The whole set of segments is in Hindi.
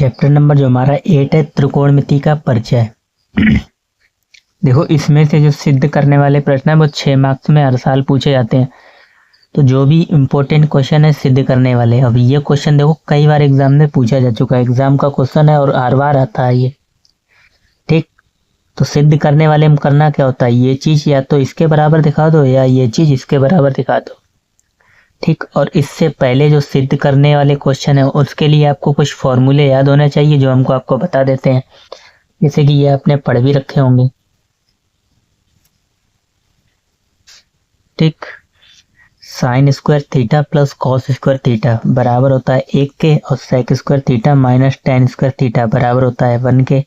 चैप्टर नंबर जो हमारा 8 है, त्रिकोणमिति का परिचय। देखो, इसमें से जो सिद्ध करने वाले प्रश्न है वो 6 मार्क्स में हर साल पूछे जाते हैं। तो जो भी इम्पोर्टेंट क्वेश्चन है सिद्ध करने वाले, अब ये क्वेश्चन देखो कई बार एग्जाम में पूछा जा चुका है, एग्जाम का क्वेश्चन है और हर बार आता है ये। ठीक, तो सिद्ध करने वाले में करना क्या होता है, ये चीज या तो इसके बराबर दिखा दो या ये चीज इसके बराबर दिखा दो। ठीक, और इससे पहले जो सिद्ध करने वाले क्वेश्चन है उसके लिए आपको कुछ फॉर्मूले याद होने चाहिए जो हमको आपको बता देते हैं, जैसे कि ये आपने पढ़ भी रखे होंगे। ठीक, sine square theta plus cos square theta बराबर होता है 1 के, और sec square theta minus tan square theta बराबर होता है 1 के।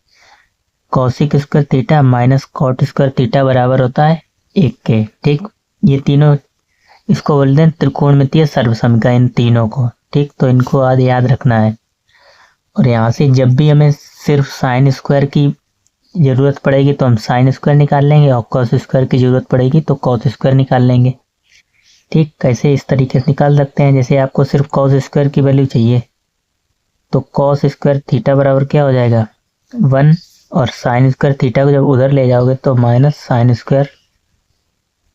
Cosec square theta minus cot square theta बराबर होता है 1 के। ठीक, ये तीनों इसको बोलते हैं त्रिकोणमितीय सर्वसमीकरण, इन तीनों को। ठीक, तो इनको आज याद रखना है। और यहाँ से जब भी हमें सिर्फ साइन स्क्वायर की जरूरत पड़ेगी तो हम साइन स्क्वायर निकाल लेंगे, और कॉस स्क्वायर की जरूरत पड़ेगी तो कॉस स्क्वायर निकाल लेंगे। ठीक, कैसे इस तरीके से निकाल सकते हैं, जैसे आपको सिर्फ कॉस स्क्वायर की वैल्यू चाहिए तो कॉस स्क्वायर थीटा बराबर क्या हो जाएगा 1, और साइन स्क्वायर थीटा को जब उधर ले जाओगे तो माइनस साइन स्क्वायर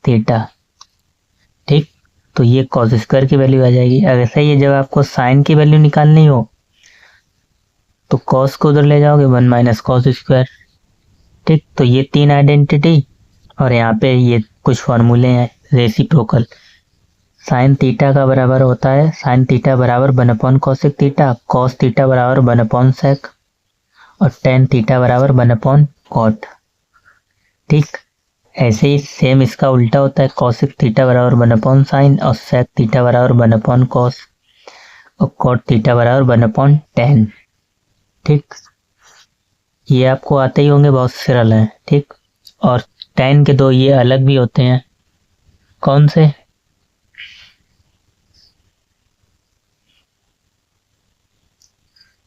थीटा। ठीक, तो ये कॉस स्क्वायर की वैल्यू आ जाएगी। ऐसा ही जब आपको साइन की वैल्यू निकालनी हो तो कॉस को उधर ले जाओगे 1 माइनस कॉस स्क्वायर। ठीक, तो ये 3 आइडेंटिटी, और यहाँ पे ये कुछ फॉर्मूले हैं रेसिप्रोकल। साइन थीटा का बराबर होता है साइन थीटा बराबर 1 upon cosec theta, cos theta बराबर 1 अपॉन सेक, और टेन थीटा बराबर 1 अपॉन कॉट। ठीक, ऐसे ही सेम इसका उल्टा होता है, कॉसिक थीटा बराबर 1 अपॉन साइन, और सेक थीटा बराबर 1 अपॉन कॉस, और कॉट थीटा बराबर 1 अपॉन टेन। ठीक, ये आपको आते ही होंगे, बहुत सरल है। ठीक, और टेन के दो ये अलग भी होते हैं, कौन से,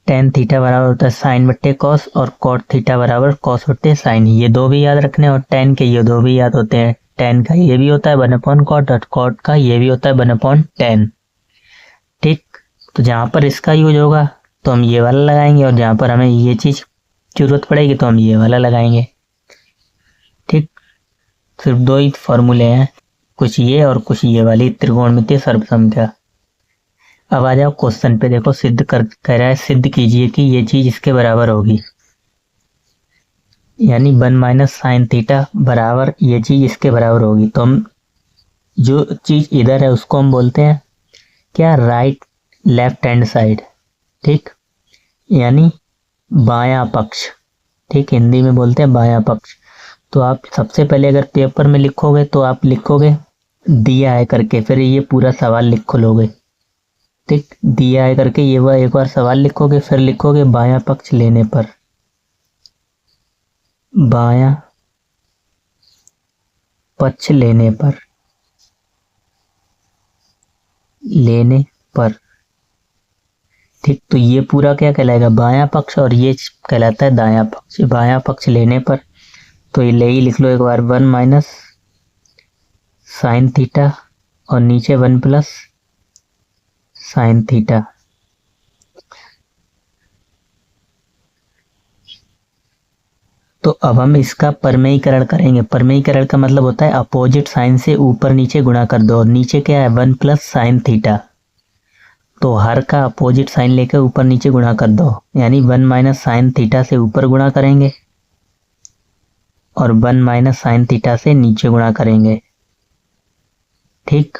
टेन थीटा बराबर होता है साइन बट्टे कॉस, और कॉट थीटा बराबर कॉस बट्टे साइन। ये दो भी याद रखने, और टेन के ये दो भी याद होते हैं। टेन का ये भी होता है 1 अपॉन कॉट, और कॉट का ये भी होता है 1 अपॉन टेन। ठीक, तो जहां पर इसका यूज होगा तो हम ये वाला लगाएंगे, और जहां पर हमें ये चीज जरूरत पड़ेगी तो हम ये वाला लगाएंगे। ठीक, सिर्फ दो ही फॉर्मूले हैं, कुछ ये और कुछ ये वाली त्रिकोणमितीय सर्वसंख्या। अब आ जाओ क्वेश्चन पे, देखो सिद्ध कह रहा है सिद्ध कीजिए कि ये चीज इसके बराबर होगी, यानी 1 माइनस साइन थीटा बराबर ये चीज इसके बराबर होगी। तो हम जो चीज इधर है उसको हम बोलते हैं क्या, राइट लेफ्ट हैंड साइड। ठीक, यानी बायां पक्ष। ठीक, हिंदी में बोलते हैं बायां पक्ष। तो आप सबसे पहले अगर पेपर में लिखोगे तो आप लिखोगे दिया है करके, फिर ये पूरा सवाल लिख लोगे। ठीक, दिया है करके ये एक बार सवाल लिखोगे, फिर लिखोगे बायां पक्ष लेने पर, बायां पक्ष लेने पर, लेने पर। ठीक, तो ये पूरा क्या कहलाएगा, बायां पक्ष, और ये कहलाता है दायां पक्ष। बायां पक्ष लेने पर तो ये ले ही लिख लो एक बार, 1 माइनस साइन थीटा, और नीचे 1 प्लस साइन थीटा। तो अब हम इसका परमेयीकरण करेंगे। परमेयीकरण का मतलब होता है अपोजिट साइन से ऊपर नीचे गुणा कर दो, और नीचे क्या है 1 प्लस साइन थीटा, तो हर का अपोजिट साइन लेकर ऊपर नीचे गुणा कर दो, यानी 1 माइनस साइन थीटा से ऊपर गुणा करेंगे और 1 माइनस साइन थीटा से नीचे गुणा करेंगे। ठीक,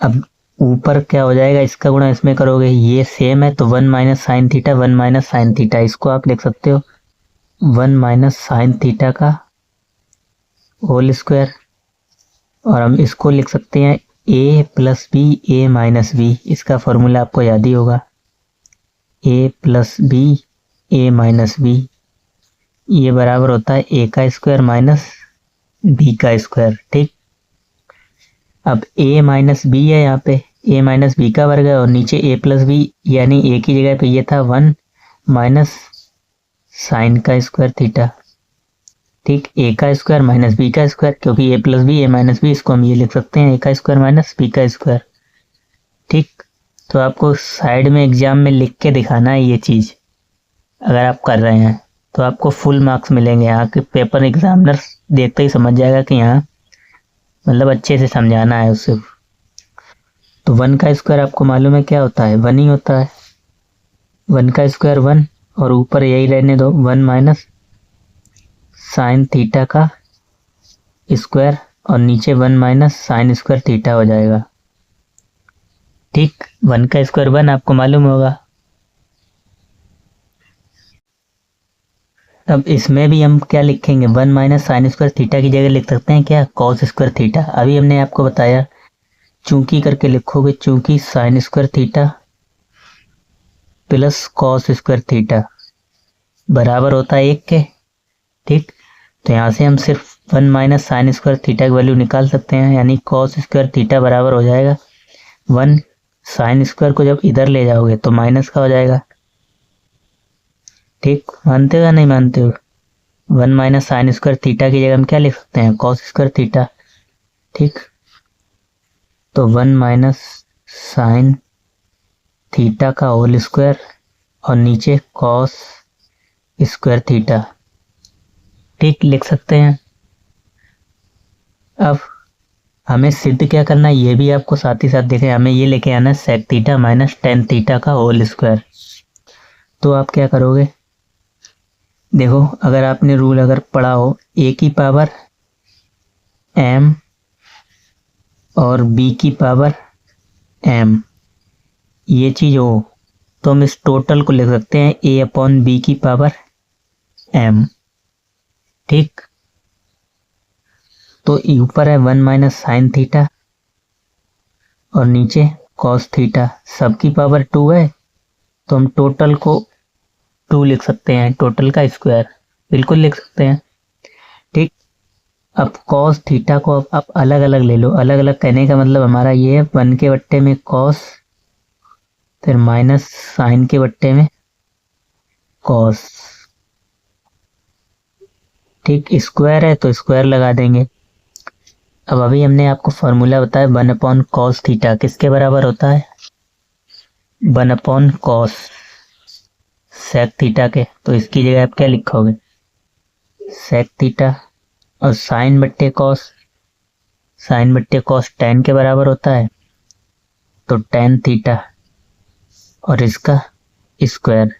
अब ऊपर क्या हो जाएगा, इसका गुणा इसमें करोगे, ये सेम है तो 1 minus sine theta 1 minus sine theta, इसको आप लिख सकते हो 1 माइनस साइन थीटा का होल स्क्वायर, और हम इसको लिख सकते हैं a plus b a minus b. इसका फॉर्मूला आपको याद ही होगा, a plus b a minus b, ये बराबर होता है a का स्क्वायर माइनस b का स्क्वायर। ठीक, अब a माइनस बी है, यहाँ पे a माइनस बी का वर्ग है, और नीचे a प्लस बी, यानी a की जगह पे ये था 1 माइनस साइन का स्क्वायर थीटा। ठीक, a का स्क्वायर माइनस b का स्क्वायर, क्योंकि a plus b a minus b, इसको हम ये लिख सकते हैं a का स्क्वायर माइनस b का स्क्वायर। ठीक, तो आपको साइड में एग्जाम में लिख के दिखाना है ये चीज़। अगर आप कर रहे हैं तो आपको फुल मार्क्स मिलेंगे। यहाँ के पेपर एग्जामिनर देखते ही समझ जाएगा कि यहाँ मतलब अच्छे से समझाना है उसे। तो 1 का स्क्वायर आपको मालूम है क्या होता है, 1 ही होता है। 1 का स्क्वायर 1, और ऊपर यही रहने दो 1 माइनस साइन थीटा का स्क्वायर, और नीचे 1 माइनस साइन स्क्वायर थीटा हो जाएगा। ठीक, 1 का स्क्वायर 1 आपको मालूम होगा। अब इसमें भी हम क्या लिखेंगे, 1 माइनस साइन स्क्वायर थीटा की जगह लिख सकते हैं क्या, कॉस स्क्वायर थीटा। अभी हमने आपको बताया चूंकि करके लिखोगे, चूंकि sign square theta plus cos square theta बराबर होता है 1 के। ठीक, तो यहाँ से हम सिर्फ 1 माइनस साइन स्क्वायर थीटा की वैल्यू निकाल सकते हैं, यानी कॉस स्क्वायर थीटा बराबर हो जाएगा 1। साइन स्क्वायर को जब इधर ले जाओगे तो माइनस का हो जाएगा। ठीक, मानते हो या नहीं मानते हो। 1 माइनस साइन स्क्वायर थीटा की जगह हम क्या लिख सकते हैं, कॉस स्क्वायर थीटा। ठीक, तो 1 माइनस साइन थीटा का होल स्क्वायर और नीचे कॉस स्क्वायर थीटा। ठीक, लिख सकते हैं। अब हमें सिद्ध क्या करना है ये भी आपको साथ ही साथ देखें, हमें ये लेके आना है sec theta minus tan theta का होल स्क्वायर। तो आप क्या करोगे, देखो अगर आपने रूल अगर पढ़ा हो ए की पावर एम और बी की पावर एम, ये चीज हो तो हम इस टोटल को लिख सकते हैं ए अपॉन बी की पावर एम। ठीक, तो ऊपर है 1 माइनस साइन थीटा और नीचे कॉस थीटा, सबकी पावर 2 है तो हम टोटल को 2 लिख सकते हैं, टोटल का स्क्वायर बिल्कुल लिख सकते हैं। ठीक, अब कॉस थीटा को अब आप अलग अलग ले लो। अलग अलग कहने का मतलब हमारा ये है 1 के बट्टे में कॉस, फिर माइनस साइन के बट्टे में कॉस। ठीक, स्क्वायर है तो स्क्वायर लगा देंगे। अब अभी हमने आपको फॉर्मूला बताया 1 अपॉन कॉस थीटा किसके बराबर होता है, 1 अपॉन कॉस सेक थीटा के। तो इसकी जगह आप क्या लिखोगे, सेक थीटा, और साइन बट्टे कॉस, साइन बट्टे कॉस टेन के बराबर होता है तो टेन थीटा और इसका स्क्वायर,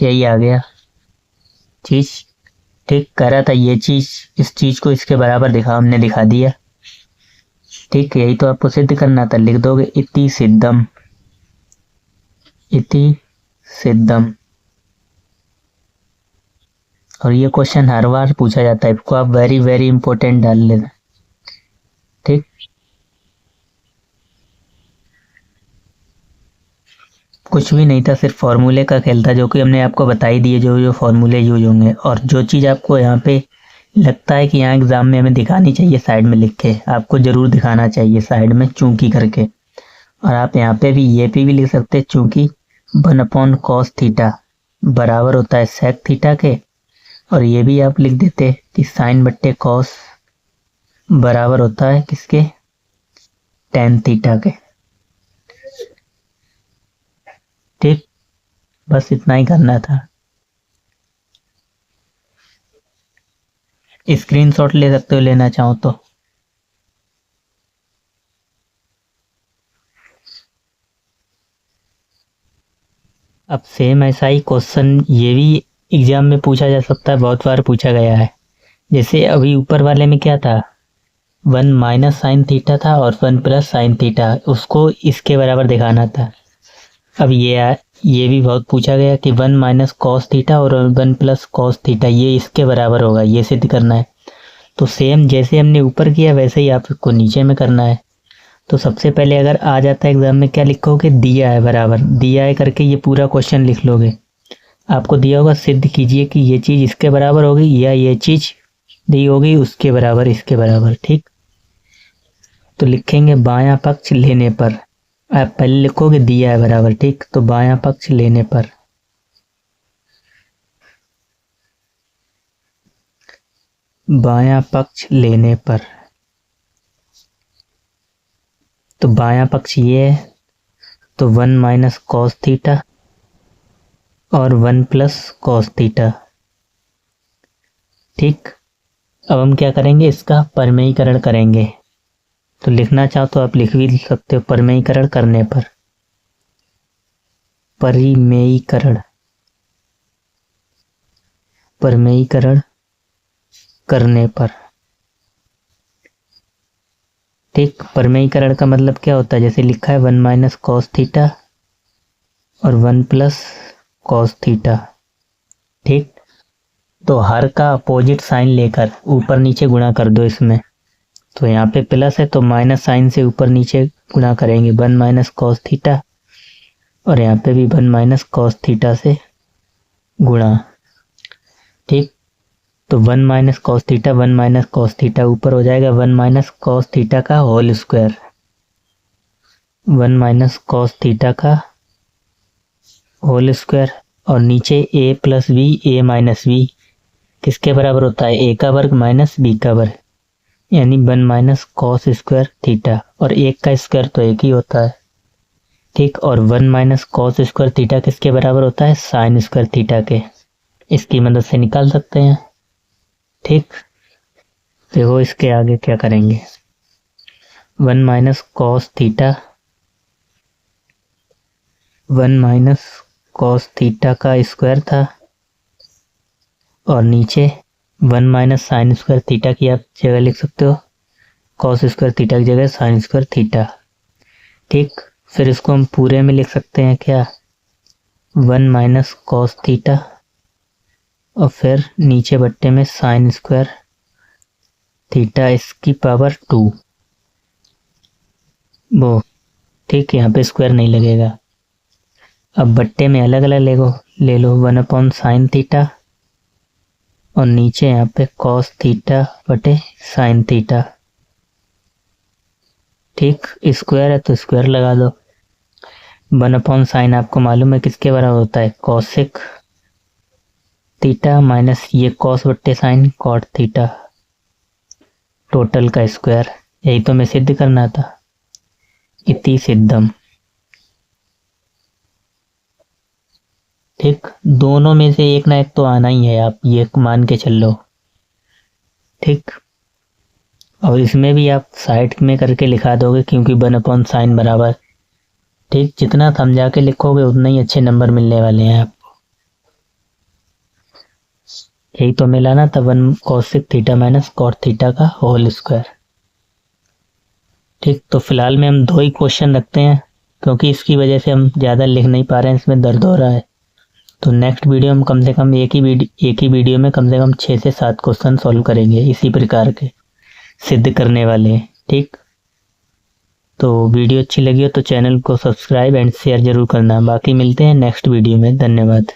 यही आ गया चीज। ठीक, कह रहा था ये चीज इस चीज को इसके बराबर दिखा, हमने दिखा दिया। ठीक, यही तो आपको सिद्ध करना था, लिख दोगे इति सिद्धम, इति सिद्धम। और ये क्वेश्चन हर बार पूछा जाता है, इसको आप वेरी वेरी इंपॉर्टेंट डाल लेना। ठीक, कुछ भी नहीं था, सिर्फ फॉर्मूले का खेल था जो कि हमने आपको बता ही दिए, जो जो फॉर्मूले यूज होंगे। और जो चीज़ आपको यहाँ पे लगता है कि यहाँ एग्जाम में हमें दिखानी चाहिए साइड में लिख के, आपको जरूर दिखाना चाहिए साइड में चूंकि करके। और आप यहाँ पे भी ये पे भी लिख सकते हैं चूंकि 1 अपॉन कॉस थीटा बराबर होता है सेक थीटा के, और ये भी आप लिख देते कि साइन बट्टे कॉस बराबर होता है किसके, टेन थीटा के। ठीक, बस इतना ही करना था। स्क्रीनशॉट ले सकते हो लेना चाहो तो। अब सेम ऐसा ही क्वेश्चन ये भी एग्जाम में पूछा जा सकता है, बहुत बार पूछा गया है। जैसे अभी ऊपर वाले में क्या था, 1 माइनस साइन थीटा था और 1 प्लस साइन थीटा, उसको इसके बराबर दिखाना था। अब ये भी बहुत पूछा गया कि 1 माइनस कॉस थीटा और 1 प्लस कॉस थीटा ये इसके बराबर होगा, ये सिद्ध करना है। तो सेम जैसे हमने ऊपर किया वैसे ही आपको नीचे में करना है। तो सबसे पहले अगर आ जाता है एग्जाम में क्या लिखोगे, दिया है बराबर, दिया है करके ये पूरा क्वेश्चन लिख लोगे। आपको दिया होगा सिद्ध कीजिए कि ये चीज़ इसके बराबर होगी या ये चीज़ दी होगी उसके बराबर, इसके बराबर। ठीक, तो लिखेंगे बायां पक्ष लेने पर, आप पहले लिखोगे दिया है बराबर। ठीक, तो बायां पक्ष लेने पर, बायां पक्ष लेने पर, तो बायां पक्ष ये है तो 1 माइनस कॉस थीटा और 1 प्लस कॉस थीटा। ठीक, अब हम क्या करेंगे, इसका परिमेयीकरण करेंगे। तो लिखना चाहो तो आप लिख भी सकते हो, परिमेयीकरण करने पर, परिमेयीकरण, परिमेयीकरण करने पर। ठीक, परिमेयीकरण का मतलब क्या होता है, जैसे लिखा है 1 माइनस कॉस थीटा और 1 प्लस कॉस थीटा। ठीक, तो हर का अपोजिट साइन लेकर ऊपर नीचे गुणा कर दो इसमें। तो यहाँ पे प्लस है तो माइनस साइन से ऊपर नीचे गुणा करेंगे, 1 माइनस कॉस थीटा, और यहाँ पे भी 1 माइनस कॉस थीटा से गुणा। ठीक, तो 1 minus cos theta, 1 minus cos theta ऊपर हो जाएगा 1 माइनस कॉस थीटा का whole square, 1 minus cos theta का होल स्क्वायर, और नीचे a plus b, a minus b किसके बराबर होता है, a का वर्ग माइनस b का वर्ग, यानी 1 माइनस कॉस स्क्वायर थीटा, और 1 का स्क्वायर तो 1 ही होता है। ठीक, और 1 माइनस कॉस स्क्वायर थीटा किसके बराबर होता है, साइन स्क्वायर थीटा के। इसकी मदद से निकाल सकते हैं। ठीक, देखो इसके आगे क्या करेंगे, 1 minus cos theta, 1 minus cos theta का स्क्वायर था, और नीचे 1 माइनस साइन स्क्वायर थीटा की आप जगह लिख सकते हो, कॉस स्क्वायर थीटा की जगह साइन स्क्वायर थीटा। ठीक, फिर इसको हम पूरे में लिख सकते हैं क्या, 1 माइनस कॉस थीटा, और फिर नीचे बट्टे में साइन स्क्वायर थीटा इसकी पावर 2 वो। ठीक, यहाँ पे स्क्वायर नहीं लगेगा। अब बट्टे में अलग अलग ले लो 1 अपॉन साइन थीटा, और नीचे यहाँ पे कॉस थीटा बटे साइन थीटा। ठीक, स्क्वायर है तो स्क्वायर लगा दो। 1 अपॉन साइन आपको मालूम है किसके बराबर होता है, कॉसेक थीटा माइनस ये कॉस बट्टे साइन कॉट थीटा, टोटल का स्क्वायर। यही तो मैं सिद्ध करना था, इति सिद्धम। ठीक, दोनों में से एक ना एक तो आना ही है, आप ये मान के चल लो। ठीक, और इसमें भी आप साइड में करके लिखा दोगे क्योंकि 1 अपॉन साइन बराबर। ठीक, जितना समझा के लिखोगे उतना ही अच्छे नंबर मिलने वाले हैं आपको। यही तो मिला ना था, 1 cosec theta minus cot theta का होल स्क्वायर। ठीक, तो फिलहाल में हम 2 ही क्वेश्चन रखते हैं क्योंकि इसकी वजह से हम ज़्यादा लिख नहीं पा रहे हैं, इसमें दर्द हो रहा है। तो नेक्स्ट वीडियो हम कम से कम एक ही वीडियो में कम से कम 6 से 7 क्वेश्चन सॉल्व करेंगे इसी प्रकार के सिद्ध करने वाले। ठीक, तो वीडियो अच्छी लगी हो तो चैनल को सब्सक्राइब एंड शेयर जरूर करना। बाकी मिलते हैं नेक्स्ट वीडियो में, धन्यवाद।